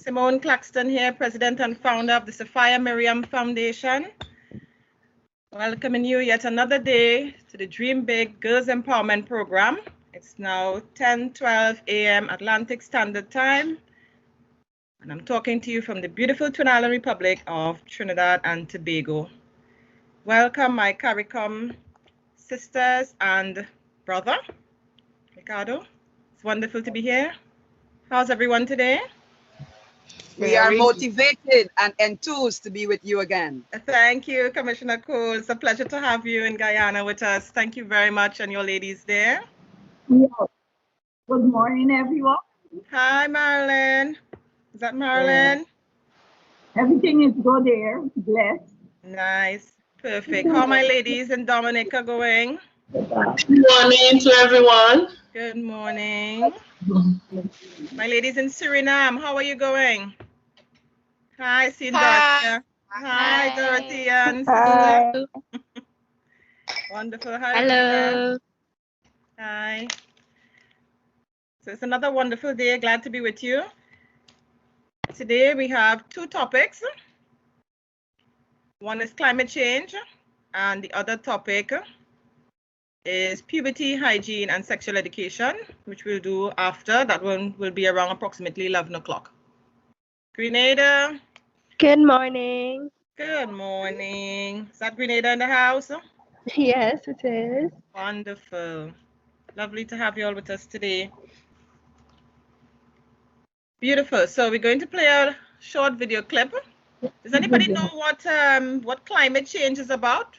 Simone Claxton here, President and founder of the Sophia Miriam Foundation. Welcoming you yet another day to the Dream Big Girls Empowerment Program. It's now 10:12 a.m. Atlantic Standard Time. And I'm talking to you from the beautiful Twin Island Republic of Trinidad and Tobago. Welcome, my CARICOM sisters and brother, Ricardo. It's wonderful to be here. How's everyone today? We are motivated and enthused to be with you again. Thank you, Commissioner Cole. It's a pleasure to have you in Guyana with us. Thank you very much, and your ladies there. Yeah. Good morning, everyone. Hi, Marilyn. Is that Marilyn? Everything is good here. Blessed. Nice. Perfect. How are my ladies in Dominica going? Good morning to everyone. Good morning. My ladies in Suriname, how are you going? Hi, Dorothea. Hi, Dorothea. Hi. Wonderful. Hi. Hello. Hi. So it's another wonderful day. Glad to be with you. Today we have two topics. One is climate change, and the other topic is puberty, hygiene, and sexual education, which we'll do after. That one will be around approximately 11 o'clock. Grenada. Good morning. Good morning. Is that Grenada in the house? Yes, it is. Wonderful. Lovely to have you all with us today. Beautiful. So we're going to play a short video clip. Does anybody know what climate change is about?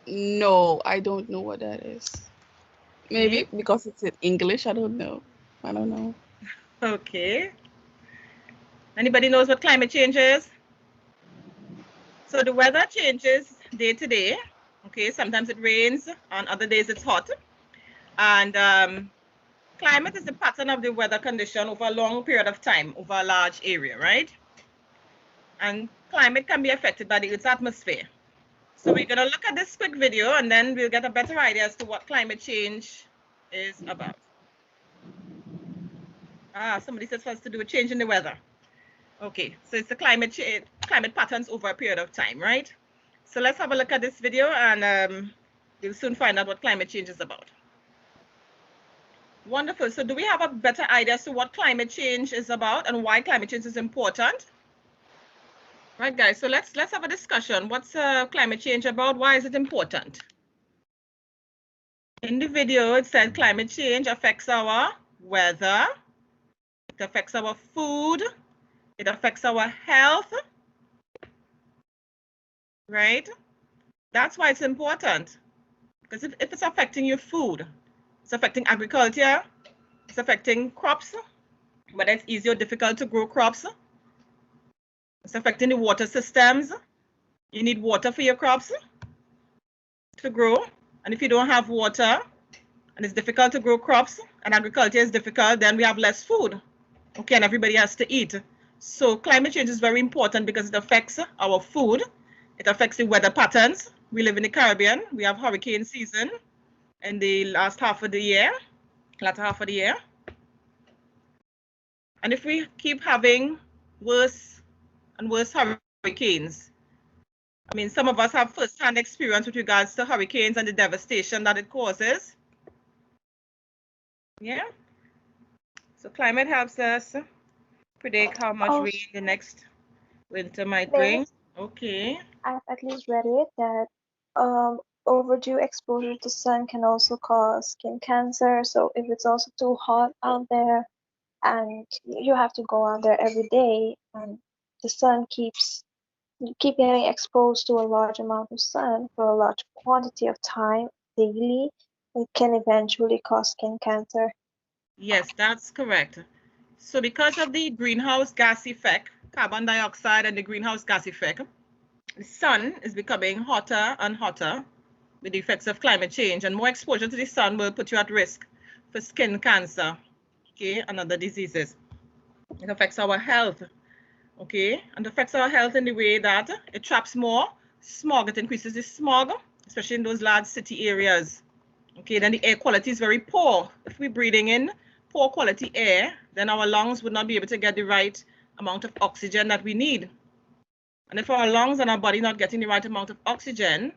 No, I don't know what that is. Maybe because it's in English, I don't know. Okay. Anybody knows what climate change is? So the weather changes day to day. Okay, sometimes it rains, on other days it's hot. And climate is the pattern of the weather condition over a long period of time, over a large area, right? And climate can be affected by the Earth's atmosphere. So we're going to look at this quick video and then we'll get a better idea as to what climate change is about. Somebody says it has to do with changing the weather. Okay, so it's the climate patterns over a period of time, right? So let's have a look at this video and you'll soon find out what climate change is about. Wonderful. So do we have a better idea as to what climate change is about and why climate change is important? Right, guys, so let's have a discussion. What's climate change about? Why is it important? In the video, it said climate change affects our weather, it affects our food, it affects our health, right? That's why it's important. Because if it's affecting your food, it's affecting agriculture, it's affecting crops, whether it's easy or difficult to grow crops. It's affecting the water systems. You need water for your crops to grow. And if you don't have water and it's difficult to grow crops and agriculture is difficult, then we have less food. Okay, and everybody has to eat. So climate change is very important because it affects our food. It affects the weather patterns. We live in the Caribbean. We have hurricane season in the latter half of the year. And if we keep having worse and worse hurricanes. I mean, some of us have first-hand experience with regards to hurricanes and the devastation that it causes. Yeah. So climate helps us predict how much rain the next winter might bring. Okay. I've at least read it that overdue exposure to sun can also cause skin cancer. So if it's also too hot out there and you have to go out there every day and the sun keep getting exposed to a large amount of sun for a large quantity of time daily, it can eventually cause skin cancer. Yes, that's correct. So because of the greenhouse gas effect, carbon dioxide and the greenhouse gas effect, the sun is becoming hotter and hotter with the effects of climate change, and more exposure to the sun will put you at risk for skin cancer, okay, and other diseases. It affects our health. Okay, and affects our health in the way that it traps more smog. It increases the smog, especially in those large city areas. Okay, then the air quality is very poor. If we're breathing in poor quality air, then our lungs would not be able to get the right amount of oxygen that we need. And if our lungs and our body not getting the right amount of oxygen,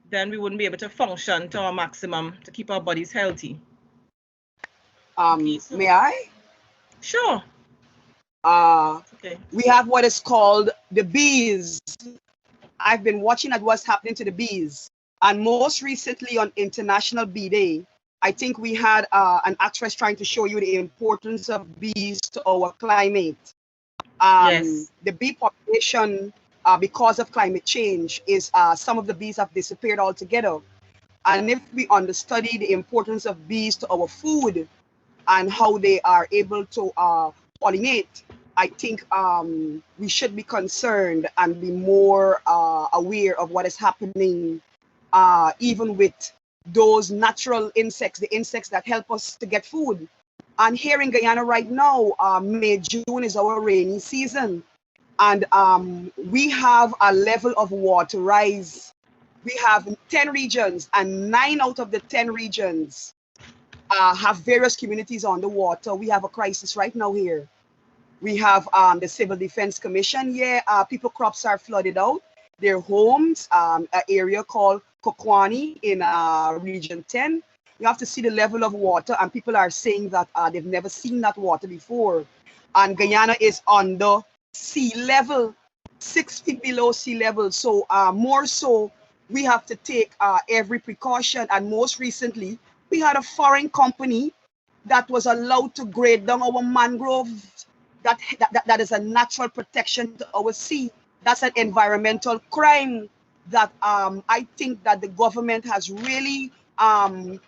then we wouldn't be able to function to our maximum to keep our bodies healthy. May I? Sure. Okay. We have what is called the bees. I've been watching at what's happening to the bees. And most recently on International Bee Day, I think we had an actress trying to show you the importance of bees to our climate. Yes. The bee population, because of climate change, is some of the bees have disappeared altogether. And if we understudy the importance of bees to our food and how they are able to pollinate, I think we should be concerned and be more aware of what is happening, even with those natural insects, the insects that help us to get food. And here in Guyana right now, May, June is our rainy season. And we have a level of water rise. We have 10 regions, and 9 out of the 10 regions have various communities on the water. We have a crisis right now here. We have the Civil Defense Commission here. People crops are flooded out. Their homes, an area called Kokwani in Region 10. You have to see the level of water, and people are saying that they've never seen that water before. And Guyana is under sea level, 6 feet below sea level. So more so, we have to take every precaution. And most recently, we had a foreign company that was allowed to grade down our mangroves. That is a natural protection to our sea. That's an environmental crime that I think that the government has really allowed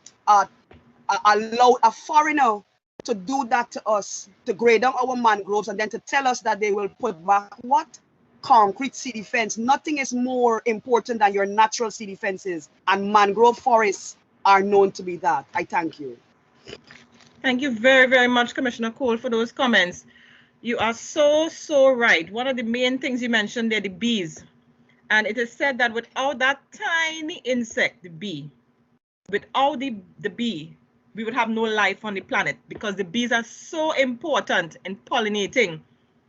a foreigner to do that to us, to grade down our mangroves, and then to tell us that they will put back what? Concrete sea defense. Nothing is more important than your natural sea defenses, and mangrove forests are known to be that. I thank you. Thank you very, very much, Commissioner Cole, for those comments. You are so right. One of the main things you mentioned there, the bees. And it is said that without that tiny insect, the bee, without the bee, we would have no life on the planet, because the bees are so important in pollinating,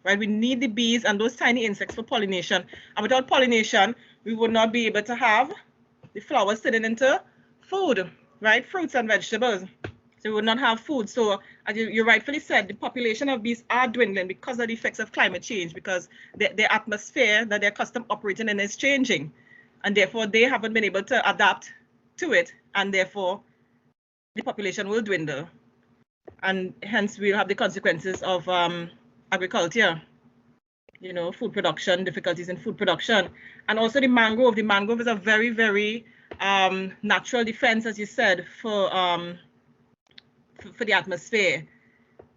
right? We need the bees and those tiny insects for pollination. And without pollination, we would not be able to have the flowers turning into food, right? Fruits and vegetables. So we would not have food. So as you rightfully said, the population of bees are dwindling because of the effects of climate change, because the atmosphere that they're accustomed operating in is changing. And therefore, they haven't been able to adapt to it. And therefore, the population will dwindle. And hence, we'll have the consequences of agriculture, you know, food production, difficulties in food production. And also the mangrove. The mangrove is a very, very natural defense, as you said, for the atmosphere,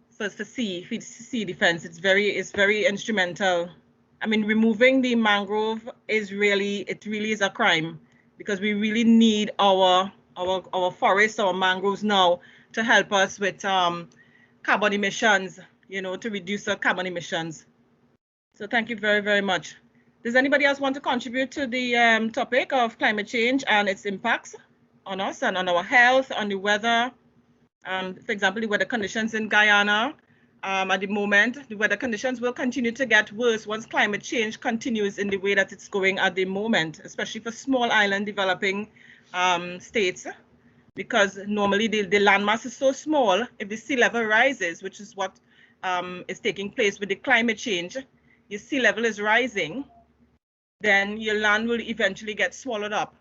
for sea defense. It's very instrumental. I mean, removing the mangrove is really is a crime, because we really need our forests, our mangroves now to help us with carbon emissions, you know, to reduce the carbon emissions. So thank you very, very much. Does anybody else want to contribute to the topic of climate change and its impacts on us and on our health, on the weather? For example, the weather conditions in Guyana, at the moment, the weather conditions will continue to get worse once climate change continues in the way that it's going at the moment, especially for small island developing states, because normally the landmass is so small. If the sea level rises, which is what is taking place with the climate change, your sea level is rising, then your land will eventually get swallowed up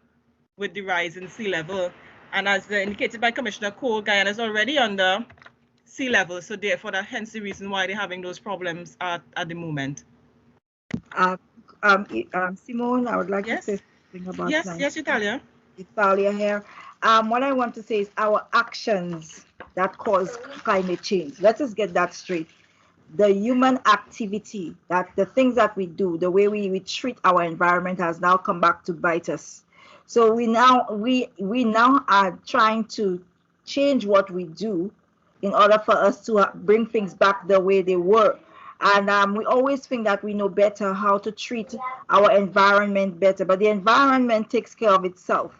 with the rise in sea level. And as indicated by Commissioner Cole, Guyana is already under sea level, so therefore hence the reason why they're having those problems at the moment. Simone, I would like to say something about yes, Italia. Italia here. What I want to say is our actions that cause climate change. Let us get that straight. The human activity, that the things that we do, the way we treat our environment has now come back to bite us. So we now are trying to change what we do in order for us to bring things back the way they were. And we always think that we know better how to treat our environment better, but the environment takes care of itself.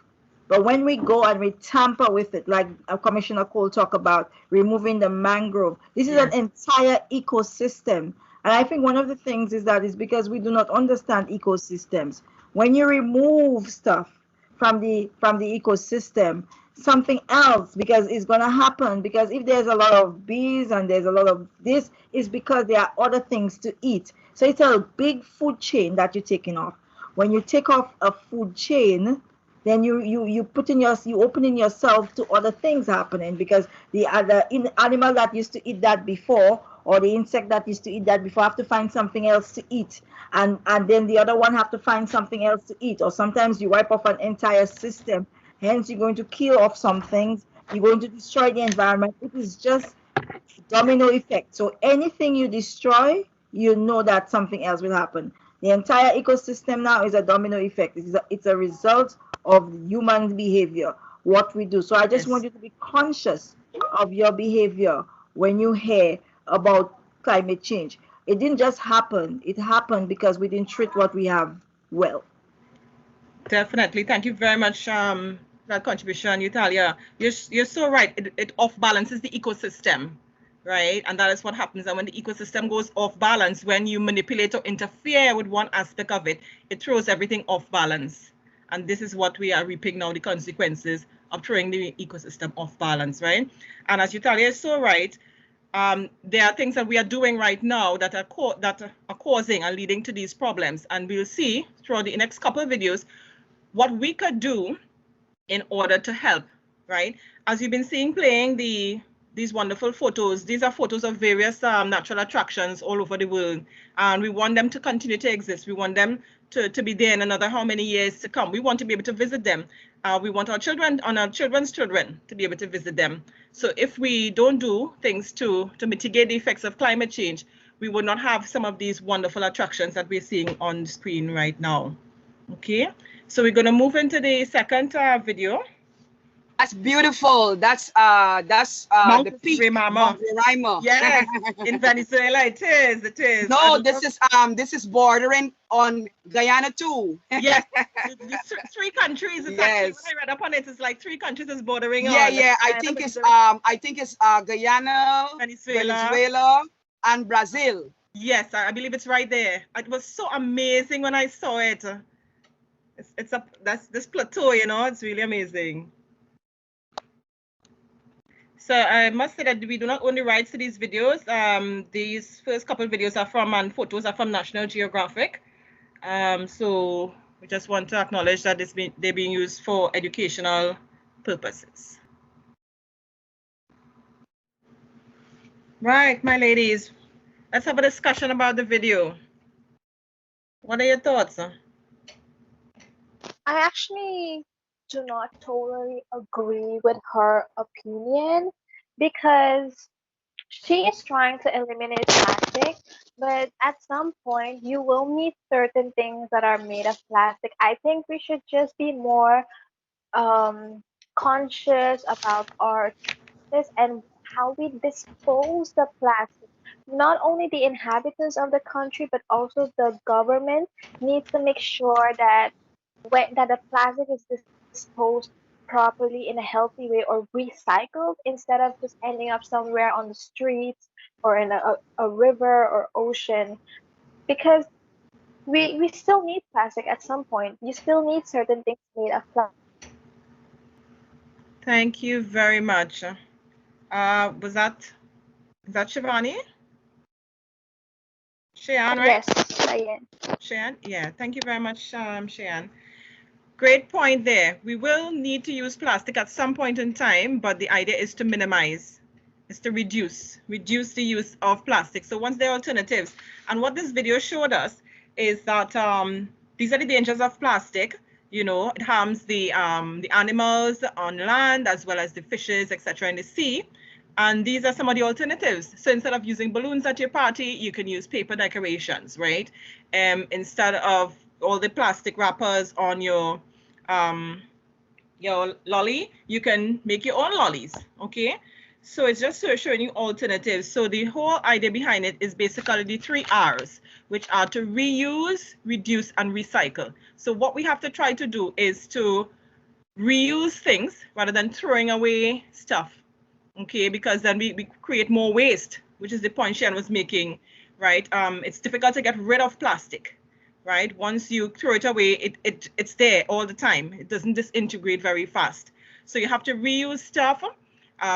But when we go and we tamper with it, like Commissioner Cole talked about, removing the mangrove, this is an entire ecosystem. And I think one of the things is that is because we do not understand ecosystems. When you remove stuff from the ecosystem, something else, because it's going to happen, because if there's a lot of bees and there's a lot of this, is because there are other things to eat. So it's a big food chain that you're taking off. When you take off a food chain, then you opening yourself to other things happening, because the other animal that used to eat that before, or the insect that used to eat that before, have to find something else to eat, and then the other one have to find something else to eat, or sometimes you wipe off an entire system. Hence, you're going to kill off some things. You're going to destroy the environment. It is just domino effect. So anything you destroy, you know that something else will happen. The entire ecosystem now is a domino effect. It's a result of human behavior, what we do. So I just want you to be conscious of your behavior when you hear about climate change. It didn't just happen. It happened because we didn't treat what we have well. Definitely. Thank you very much for that contribution, Aaliyah. You're so right. It off balances the ecosystem, right? And that is what happens. And when the ecosystem goes off balance, when you manipulate or interfere with one aspect of it, it throws everything off balance. And this is what we are reaping now, the consequences of throwing the ecosystem off balance, right? And as Aaliyah is so right, there are things that we are doing right now that are causing and leading to these problems. And we'll see throughout the next couple of videos what we could do in order to help, right? As you've been seeing playing these wonderful photos, these are photos of various natural attractions all over the world. And we want them to continue to exist. We want them to be there in another how many years to come. We want to be able to visit them. We want our children and our children's children to be able to visit them. So if we don't do things to mitigate the effects of climate change, we would not have some of these wonderful attractions that we're seeing on the screen right now. Okay, so we're going to move into the second video. That's beautiful. That's the peak, Mount Roraima. Yes, in Venezuela it is. It is. No, this is bordering on Guyana too. Yes, three countries. It's actually, when I read up on it, it's like 3 countries is bordering on. Yeah. I think it's Guyana, Venezuela, and Brazil. Yes, I believe it's right there. It was so amazing when I saw it. That's this plateau, you know, it's really amazing. So I must say that we do not own the rights to these videos. These first couple of videos are from, and photos are from National Geographic. So we just want to acknowledge that they're being used for educational purposes. Right, my ladies, let's have a discussion about the video. What are your thoughts? I actually do not totally agree with her opinion, because she is trying to eliminate plastic, but at some point you will need certain things that are made of plastic. I think we should just be more conscious about our choices and how we dispose the plastic. Not only the inhabitants of the country, but also the government needs to make sure that the plastic is disposed properly in a healthy way, or recycled, instead of just ending up somewhere on the streets or in a river or ocean, because we still need plastic at some point. You still need certain things made of plastic. Thank you very much. Is that Shivani? Shayann, right? Yes, Shayann. Shayann, yeah, thank you very much, Shayann. Great point there. We will need to use plastic at some point in time, but the idea is to minimize, is to reduce the use of plastic. So once there are alternatives, and what this video showed us is that these are the dangers of plastic. You know, it harms the animals on land as well as the fishes, etc., in the sea. And these are some of the alternatives. So instead of using balloons at your party, you can use paper decorations, right? Instead of all the plastic wrappers on your lolly, you can make your own lollies, okay? So it's just showing you alternatives. So the whole idea behind it is basically the 3 R's, which are to reuse, reduce, and recycle. So what we have to try to do is to reuse things rather than throwing away stuff, okay? Because then we create more waste, which is the point Shayann was making, right? It's difficult to get rid of plastic, right? Once you throw it away, it's there all the time. It doesn't disintegrate very fast. So you have to reuse stuff.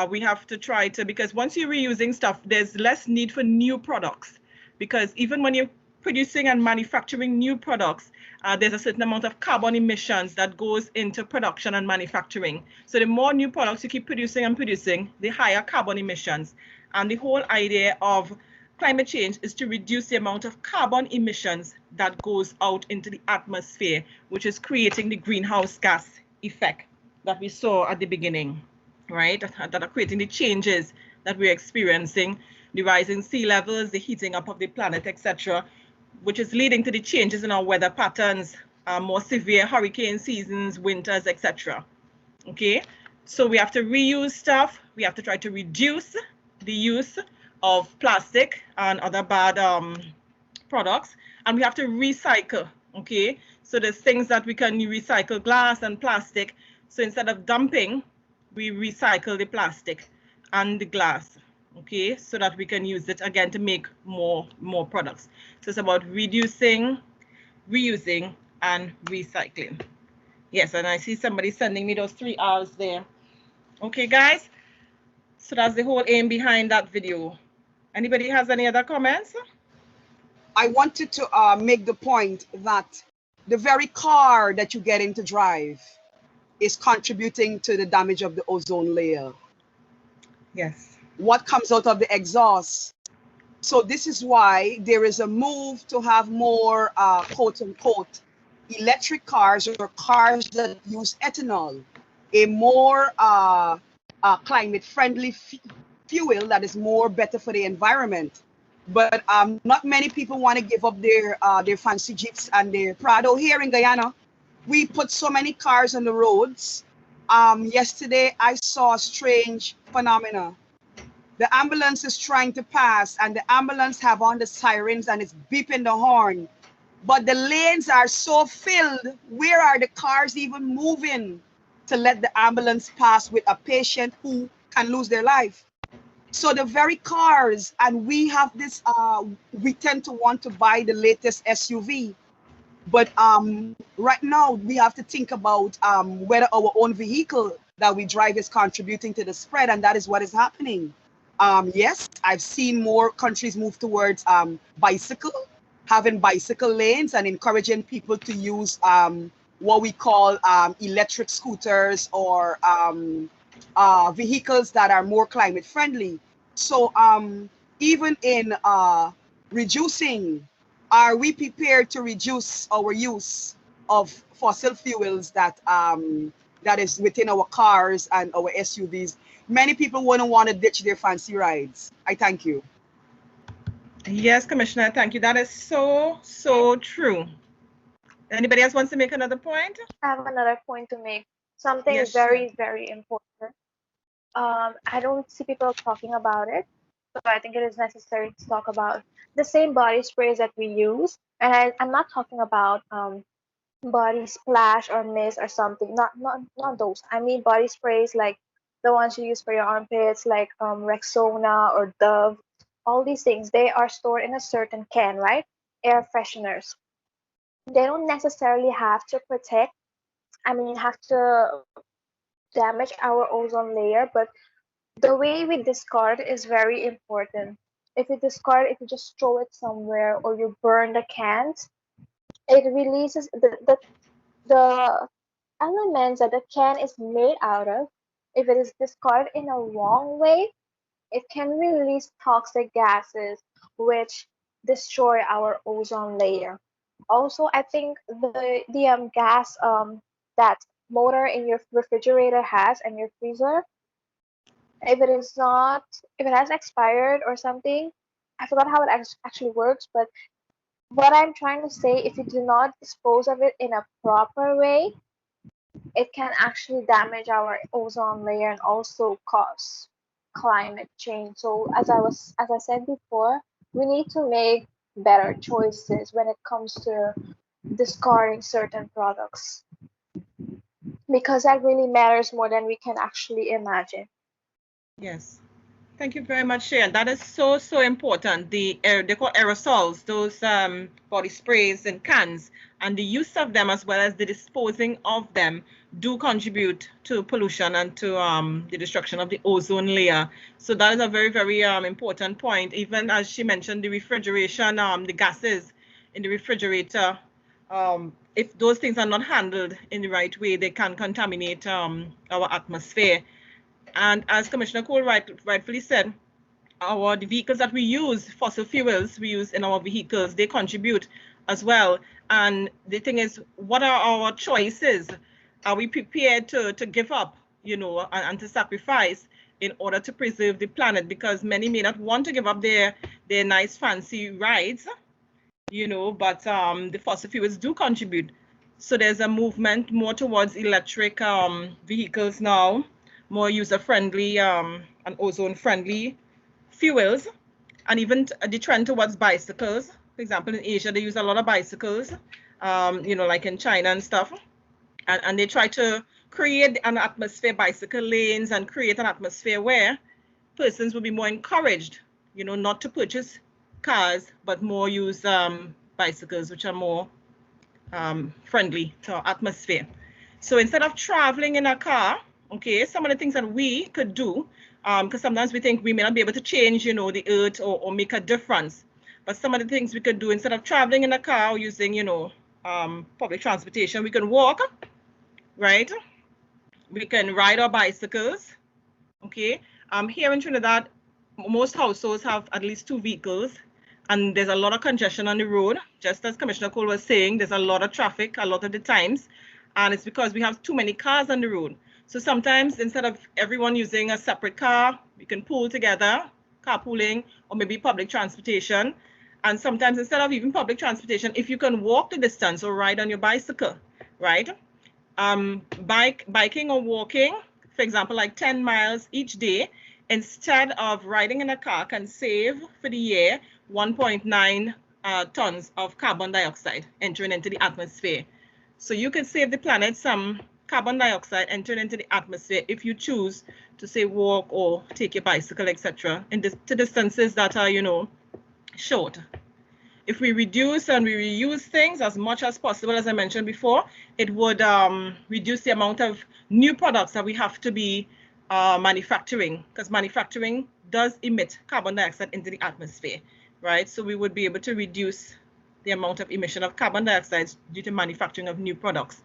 We have to try to, because once you're reusing stuff, there's less need for new products. Because even when you're producing and manufacturing new products, there's a certain amount of carbon emissions that goes into production and manufacturing. So the more new products you keep producing and producing, the higher carbon emissions. And the whole idea of climate change is to reduce the amount of carbon emissions that goes out into the atmosphere, which is creating the greenhouse gas effect that we saw at the beginning, right? That are creating the changes that we're experiencing, the rising sea levels, the heating up of the planet, etc., which is leading to the changes in our weather patterns, more severe hurricane seasons, winters, etc. Okay, so we have to reuse stuff. We have to try to reduce the use of plastic and other bad products, and we have to recycle. Okay, so there's things that we can recycle, glass and plastic. So instead of dumping, we recycle the plastic and the glass, okay, so that we can use it again to make more products. So it's about reducing, reusing, and recycling. Yes, and I see somebody sending me those 3 R's there. Okay, guys, so that's the whole aim behind that video. Anybody has any other comments? I wanted to make the point that the very car that you get into drive is contributing to the damage of the ozone layer. Yes. What comes out of the exhaust. So this is why there is a move to have more quote unquote electric cars or cars that use ethanol, a more climate friendly fuel that is more better for the environment. But not many people want to give up their fancy Jeeps and their Prado. Here in Guyana, we put so many cars on the roads. Yesterday, I saw a strange phenomena. The ambulance is trying to pass and the ambulance have on the sirens and it's beeping the horn. But the lanes are so filled. Where are the cars even moving to let the ambulance pass with a patient who can lose their life? So the very cars, and we have this, we tend to want to buy the latest SUV. But right now we have to think about whether our own vehicle that we drive is contributing to the spread, and that is what is happening. Yes, I've seen more countries move towards having bicycle lanes and encouraging people to use what we call electric scooters or vehicles that are more climate friendly. So even in reducing, are we prepared to reduce our use of fossil fuels that that is within our cars and our SUVs? Many people wouldn't want to ditch their fancy rides. I thank you. Yes, Commissioner, thank you. That is so true. Anybody else wants to make another point? I have another point to make. Something Yes, very, very important. I don't see people talking about it, so I think it is necessary to talk about the same body sprays that we use. And I'm not talking about body splash or mist or something. Not those. I mean body sprays like the ones you use for your armpits, like Rexona or Dove. All these things, they are stored in a certain can, right? Air fresheners. They don't necessarily have to protect. I mean, have to damage our ozone layer, but the way we discard is very important. If you discard, if you just throw it somewhere or you burn the cans, it releases the elements that the can is made out of. If it is discarded in a wrong way, it can release toxic gases which destroy our ozone layer. Also, I think the gas that motor in your refrigerator has and your freezer, if it is not, if it has expired or something, I forgot how it actually works, but what I'm trying to say, if you do not dispose of it in a proper way, it can actually damage our ozone layer and also cause climate change. So as I said before, we need to make better choices when it comes to discarding certain products. because that really matters more than we can actually imagine. Yes. Thank you very much, Shayann. That is so, so important. They call aerosols, those body sprays and cans, and the use of them as well as the disposing of them do contribute to pollution and to the destruction of the ozone layer. So that is a very, very important point. Even as she mentioned, the refrigeration, the gases in the refrigerator, if those things are not handled in the right way, they can contaminate our atmosphere. And as Commissioner Cole rightfully said, the vehicles that we use, fossil fuels we use in our vehicles, they contribute as well. And the thing is, what are our choices? Are we prepared to give up, and to sacrifice in order to preserve the planet? Because many may not want to give up their nice fancy rides, but the fossil fuels do contribute. So there's a movement more towards electric vehicles now, more user-friendly and ozone-friendly fuels, and even the trend towards bicycles. For example, in Asia, they use a lot of bicycles, like in China and stuff. And they try to create an atmosphere, bicycle lanes, and create an atmosphere where persons will be more encouraged, not to purchase cars, but more use bicycles, which are more friendly to our atmosphere. So instead of traveling in a car, okay, some of the things that we could do, because sometimes we think we may not be able to change, the earth or make a difference. But some of the things we could do, instead of traveling in a car or using, public transportation, we can walk, right? We can ride our bicycles, okay? Here in Trinidad, most households have at least 2 vehicles, and there's a lot of congestion on the road. Just as Commissioner Cole was saying, there's a lot of traffic a lot of the times, and it's because we have too many cars on the road. So sometimes instead of everyone using a separate car, we can pool together, carpooling, or maybe public transportation. And sometimes instead of even public transportation, if you can walk the distance or ride on your bicycle, right? Biking or walking, for example, like 10 miles each day, instead of riding in a car, can save for the year 1.9 tons of carbon dioxide entering into the atmosphere. So you can save the planet some carbon dioxide entering into the atmosphere if you choose to say walk or take your bicycle, etc., to distances that are, short. If we reduce and we reuse things as much as possible, as I mentioned before, it would reduce the amount of new products that we have to be manufacturing, because manufacturing does emit carbon dioxide into the atmosphere, right? So we would be able to reduce the amount of emission of carbon dioxide due to manufacturing of new products.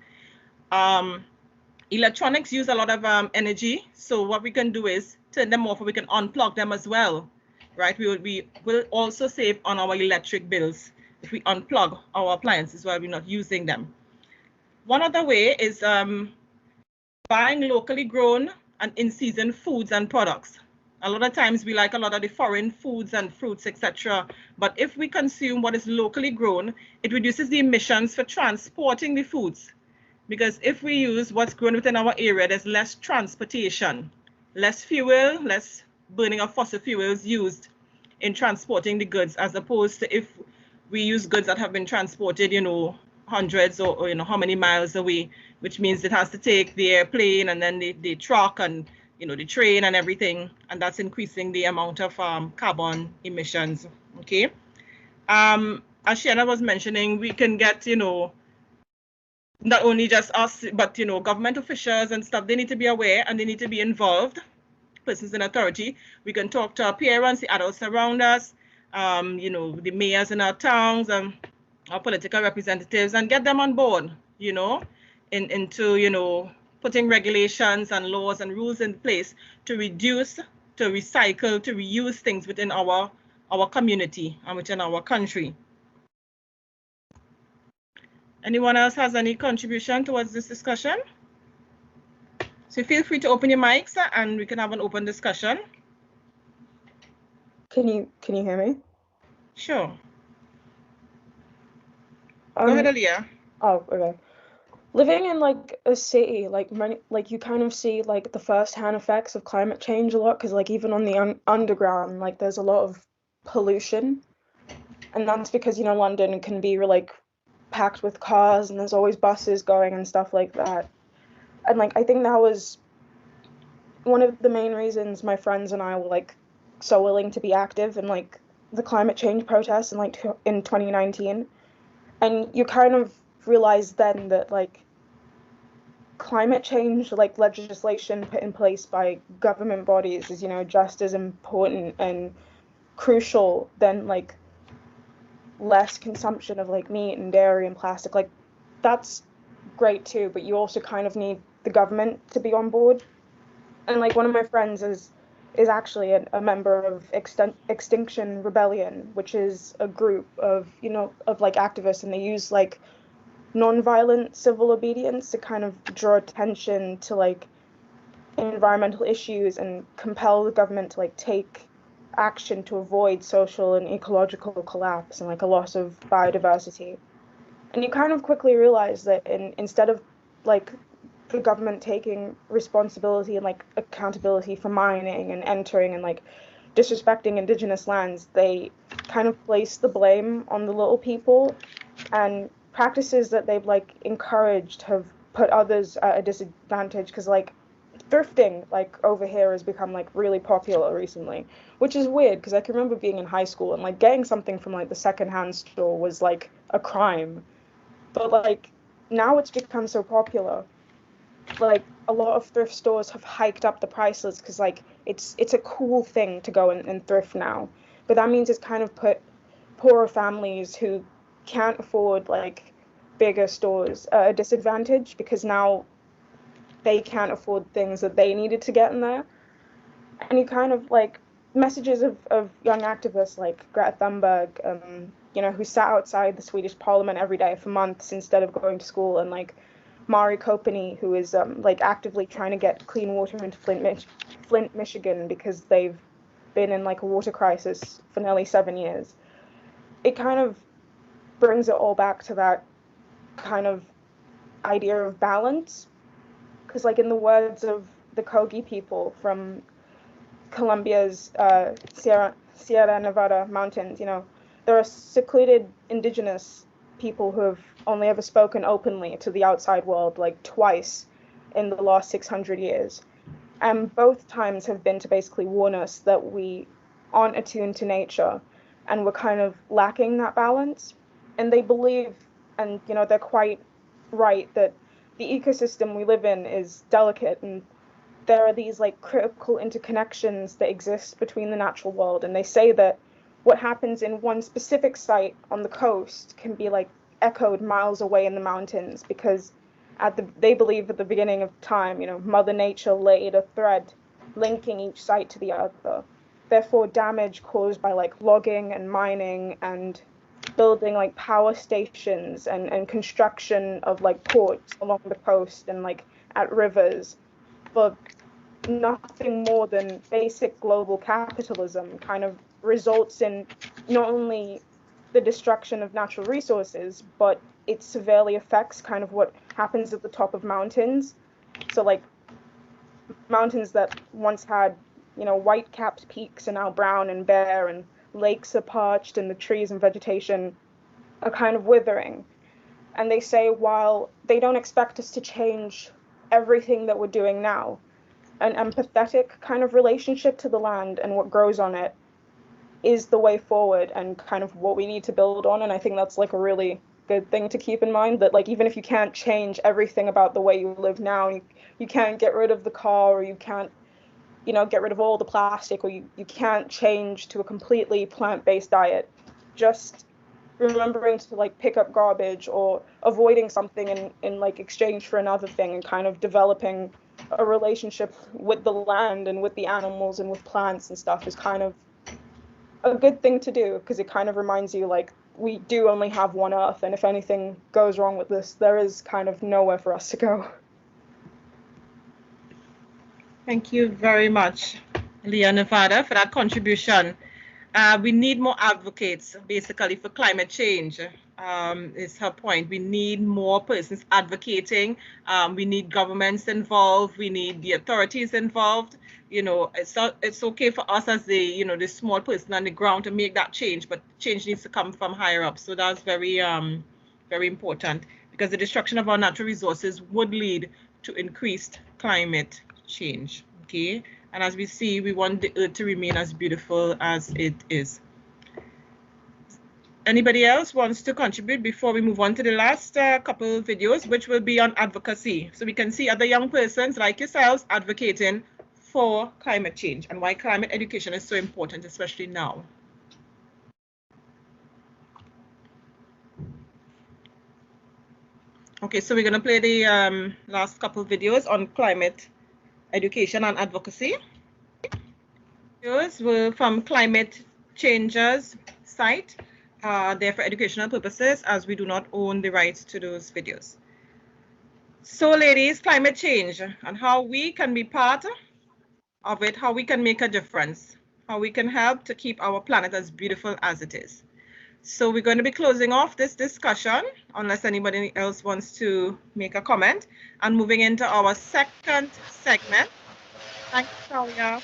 Electronics use a lot of energy, so what we can do is turn them off, or we can unplug them as well, right? We will also save on our electric bills if we unplug our appliances while we're not using them. One other way is buying locally grown and in-season foods and products. A lot of times we like a lot of the foreign foods and fruits, etc. But if we consume what is locally grown, it reduces the emissions for transporting the foods. Because if we use what's grown within our area, there's less transportation, less fuel, less burning of fossil fuels used in transporting the goods, as opposed to if we use goods that have been transported, hundreds or how many miles away, which means it has to take the airplane and then the truck and, the train and everything. And that's increasing the amount of carbon emissions, okay? As Shayann was mentioning, we can get, not only just us, but, government officials and stuff, they need to be aware and they need to be involved, persons in authority. We can talk to our parents, the adults around us, the mayors in our towns, our political representatives, and get them on board, into, putting regulations and laws and rules in place to reduce, to recycle, to reuse things within our community and within our country. Anyone else has any contribution towards this discussion? So feel free to open your mics and we can have an open discussion. Can you hear me? Sure. Go ahead, Aaliyah. Oh, okay. Living in a city, you kind of see the first-hand effects of climate change a lot, because even on the underground, there's a lot of pollution, and that's because London can be packed with cars and there's always buses going and stuff like that. And like I think that was one of the main reasons my friends and I were like so willing to be active in like the climate change protests in like in 2019. And you kind of realize then that like climate change, like legislation put in place by government bodies, is, you know, just as important and crucial than like less consumption of like meat and dairy and plastic. Like that's great too, but you also kind of need the government to be on board. And like one of my friends is actually a member of Extinction Rebellion, which is a group of, you know, of like activists, and they use like non-violent civil obedience to kind of draw attention to like environmental issues and compel the government to like take action to avoid social and ecological collapse and like a loss of biodiversity. And you kind of quickly realize that instead of like the government taking responsibility and like accountability for mining and entering and like disrespecting indigenous lands, they kind of place the blame on the little people, and practices that they've like encouraged have put others at a disadvantage. Because like thrifting like over here has become like really popular recently, which is weird because I can remember being in high school and like getting something from like the secondhand store was like a crime. But like now it's become so popular. Like a lot of thrift stores have hiked up the prices because like it's a cool thing to go and thrift now. But that means it's kind of put poorer families who can't afford like bigger stores at a disadvantage, because now they can't afford things that they needed to get in there. And you kind of like messages of young activists like Greta Thunberg, you know, who sat outside the Swedish parliament every day for months instead of going to school, and like Mari Kopeny, who is like actively trying to get clean water into Flint, Michigan, because they've been in like a water crisis for nearly 7 years. It kind of brings it all back to that kind of idea of balance. Because like in the words of the Kogi people from Colombia's Sierra Nevada mountains, you know, there are secluded indigenous people who have only ever spoken openly to the outside world like twice in the last 600 years. And both times have been to basically warn us that we aren't attuned to nature and we're kind of lacking that balance. And they believe, and you know, they're quite right, that the ecosystem we live in is delicate, and there are these like critical interconnections that exist between the natural world. And they say that what happens in one specific site on the coast can be like echoed miles away in the mountains, because they believe at the beginning of time, you know, Mother Nature laid a thread linking each site to the other. Therefore, damage caused by like logging and mining and building like power stations and construction of like ports along the coast and like at rivers for nothing more than basic global capitalism kind of results in not only the destruction of natural resources, but it severely affects kind of what happens at the top of mountains. So like mountains that once had, you know, white-capped peaks are now brown and bare, and lakes are parched, and the trees and vegetation are kind of withering. And they say while they don't expect us to change everything that we're doing now, an empathetic kind of relationship to the land and what grows on it is the way forward and kind of what we need to build on. And I think that's like a really good thing to keep in mind, that like even if you can't change everything about the way you live now, you can't get rid of the car, or you can't, you know, get rid of all the plastic, or you can't change to a completely plant-based diet, just remembering to like pick up garbage or avoiding something in like exchange for another thing, and kind of developing a relationship with the land and with the animals and with plants and stuff is kind of a good thing to do, because it kind of reminds you like we do only have one Earth, and if anything goes wrong with this, there is kind of nowhere for us to go. Thank you very much, Aaliyah Nevada, for that contribution. We need more advocates, basically, for climate change, is her point. We need more persons advocating. We need governments involved. We need the authorities involved. You know, it's okay for us as the small person on the ground to make that change, but change needs to come from higher up. So that's very, very important, because the destruction of our natural resources would lead to increased climate change. Okay, and as we see, we want the earth to remain as beautiful as it is. Anybody else wants to contribute before we move on to the last couple videos, which will be on advocacy? So we can see other young persons like yourselves advocating for climate change and why climate education is so important, especially now. Okay, so we're going to play the last couple videos on climate education and advocacy. Videos were from Climate Changer's site. They're for educational purposes, as we do not own the rights to those videos. So ladies, climate change and how we can be part of it, how we can make a difference, how we can help to keep our planet as beautiful as it is. So we're going to be closing off this discussion, unless anybody else wants to make a comment, and moving into our second segment. Thanks, Claudia.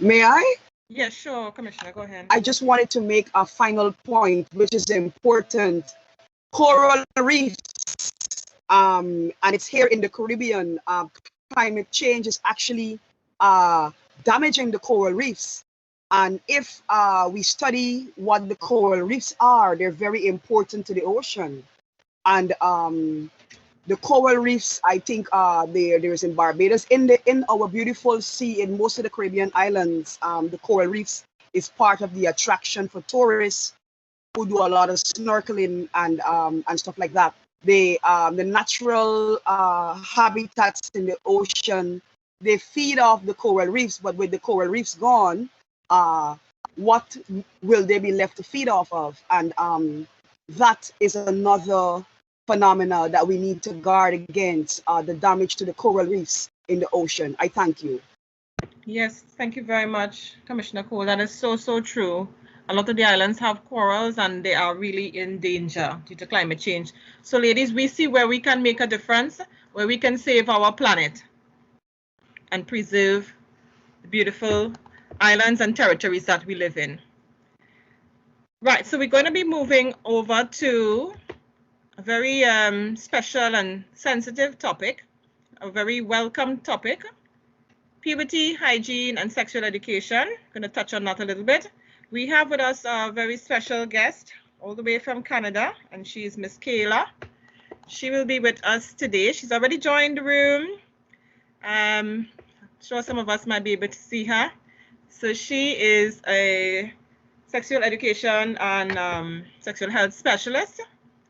May I? Yeah, sure, Commissioner, go ahead. I just wanted to make a final point, which is important. Coral reefs, and it's here in the Caribbean. Climate change is actually damaging the coral reefs. And if we study what the coral reefs are, they're very important to the ocean. And the coral reefs, I think there's in Barbados, in our beautiful sea, in most of the Caribbean islands, the coral reefs is part of the attraction for tourists who do a lot of snorkeling and stuff like that. The natural habitats in the ocean, they feed off the coral reefs, but with the coral reefs gone, what will they be left to feed off of? And that is another phenomena that we need to guard against, the damage to the coral reefs in the ocean. I thank you. Yes, thank you very much, Commissioner Cole. That is so, so true. A lot of the islands have corals and they are really in danger due to climate change. So ladies, we see where we can make a difference, where we can save our planet and preserve the beautiful islands and territories that we live in. Right, so we're going to be moving over to a very special and sensitive topic, a very welcome topic, puberty, hygiene, and sexual education. I'm going to touch on that a little bit. We have with us a very special guest all the way from Canada, and she's Miss Kayla. She will be with us today. She's already joined the room. I'm sure some of us might be able to see her. So she is a sexual education and sexual health specialist,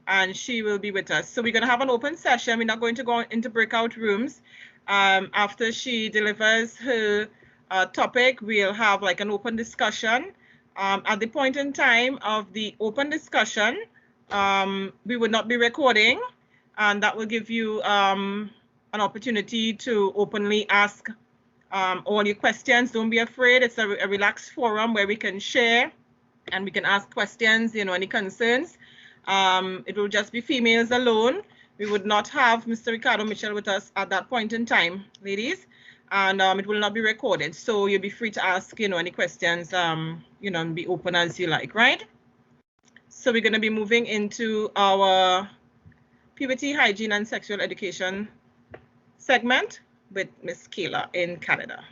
and she will be with us. So we're going to have an open session. We're not going to go into breakout rooms. After she delivers her topic, we'll have like an open discussion. At the point in time of the open discussion, we will not be recording, and that will give you an opportunity to openly ask all your questions. Don't be afraid. It's a relaxed forum where we can share and we can ask questions, you know, any concerns. It will just be females alone. We would not have Mr. Ricardo Mitchell with us at that point in time, ladies, and it will not be recorded. So you'll be free to ask, you know, any questions, you know, and be open as you like, right? So we're going to be moving into our puberty, hygiene, and sexual education segment with Miss Kayla in Canada.